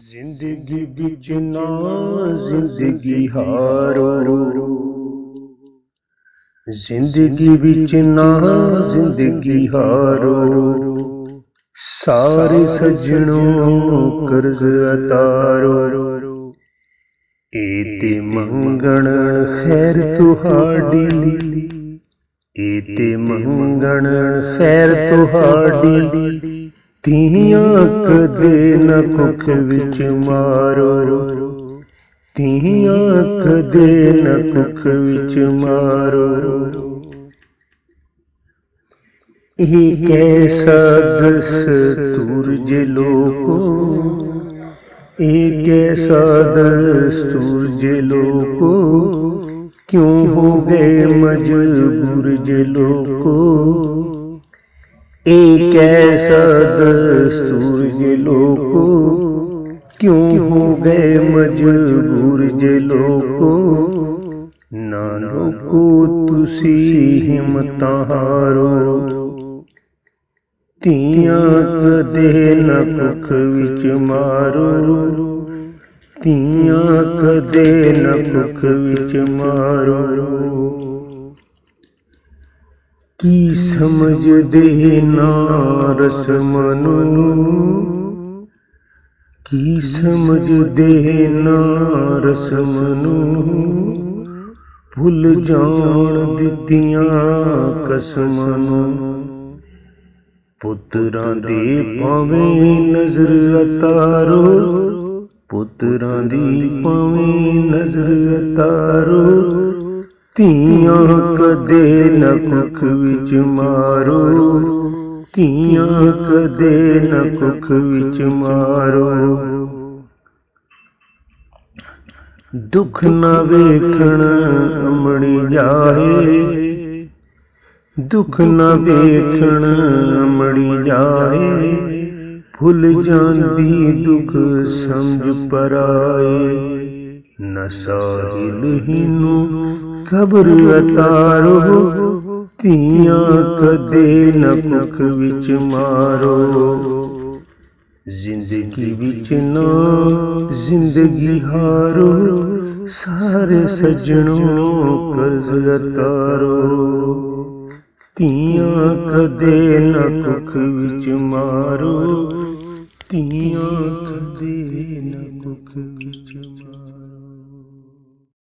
ਜ਼ਿੰਦਗੀ ਵਿੱਚ ਨਾ ਜ਼ਿੰਦਗੀ ਹਾਰੋ, ਜ਼ਿੰਦਗੀ ਵਿੱਚ ਨਾ ਜ਼ਿੰਦਗੀ ਹਾਰੋ, ਸਾਰੇ ਸੱਜਣੋਂ ਕਰਜ਼ ਉਤਾਰੋ। ਇਹ ਤੇ ਮੰਗਣ ਖੈਰ ਤੁਹਾਡੀ, ਇਹ ਤੇ ਮੰਗਣ ਖੈਰ ਤੁਹਾਡੀ, ਧੀਆਂ ਕਦੇ ਨਾ ਕੁੱਖ ਵਿੱਚ ਮਾਰੋ, ਧੀਆਂ ਕਦੇ ਨਾ ਕੁੱਖ ਵਿੱਚ ਮਾਰੋ। ਇਹ ਕੈਸਾ ਦਸਤੂਰ ਜੇ ਲੋਕੋ, ਇਹ ਕੈਸਾ ਦਸਤੂਰ ਜੇ ਲੋਕੋ, क्यों हो गए मजबूर जे लोगो। एक ऐसा दस्तूर जे लोगो, क्यों हो गए मजबूर जे लोगो। ना लोगो तुसी हिम्मतां हारो, धीआं कदे ना कुख विच मारो, धीआं कदे न कुख विच मारो। की समझदे ना रसमन नूं, की समझदे ना रसमन नूं, भुल जाण दित्तियां कसमां नूं। पुत्रां दे भावें नज़र उतारो, पुत्रां दी भावें नज़र उतारो, धीआं कदे न कुख विच मारो, धीआं कदे न कुख विच मारो। दुख ना वेखण अमड़ी जाए, दुख ना वेखण अमड़ी जाए, भुल जांदी दुख समझ पराए। न साहिल हिनू खबर उतारो, धीआं कदे न कुख विच मारो। जिंदगी विच ना जिंदगी हारो, सारे सज्जनों कर्ज उतारो, धीआं कदे न कुख विच मारो, धीआं कदे न कुख विच मारो।